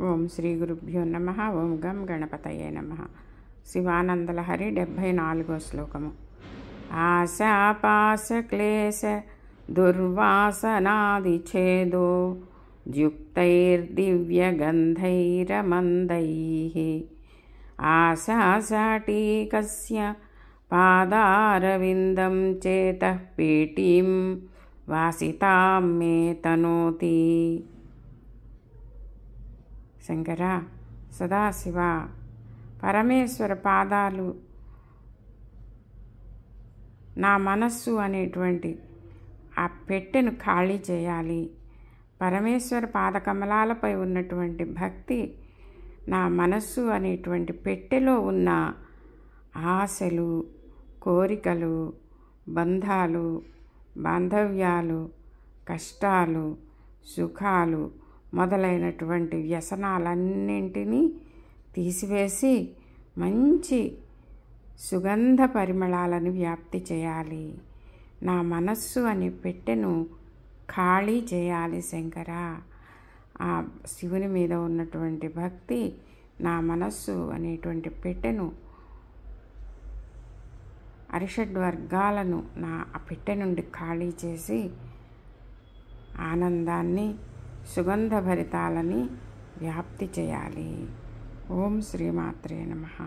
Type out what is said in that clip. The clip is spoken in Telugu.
ఓం శ్రీ గురుభ్యో నమః. ఓం గం గణపతయే నమః. శివానందలహరి 74వ శ్లోకము. ఆశాపాశక్లేశ దుర్వాసనాదిఛేదో యుక్తైర్దివ్యగంధైరమందైః ఆశాసాటీకస్య పాదారవిందం చేతః పీఠీం వాసితాం మే తనోతి. శంకర, సదాశివ, పరమేశ్వర పాదాలు నా మనస్సు అనేటువంటి ఆ పెట్టెను ఖాళీ చేయాలి. పరమేశ్వర పాదకమలాలపై ఉన్నటువంటి భక్తి నా మనస్సు అనేటువంటి పెట్టెలో ఉన్న ఆశలు, కోరికలు, బంధాలు, బాంధవ్యాలు, కష్టాలు, సుఖాలు మొదలైనటువంటి వ్యసనాలన్నింటినీ తీసివేసి మంచి సుగంధ పరిమళాలను వ్యాప్తి చేయాలి. నా మనస్సు అనే పెట్టెను ఖాళీ చేయాలి శంకర. ఆ శివుని మీద ఉన్నటువంటి భక్తి నా మనస్సు అనేటువంటి పెట్టెను, అరిషడ్వర్గాలను నా పెట్టె నుండి ఖాళీ చేసి ఆనందాన్ని, సుగంధభరితాలని వ్యాప్తి చేయాలి. ఓం శ్రీమాత్రే నమః.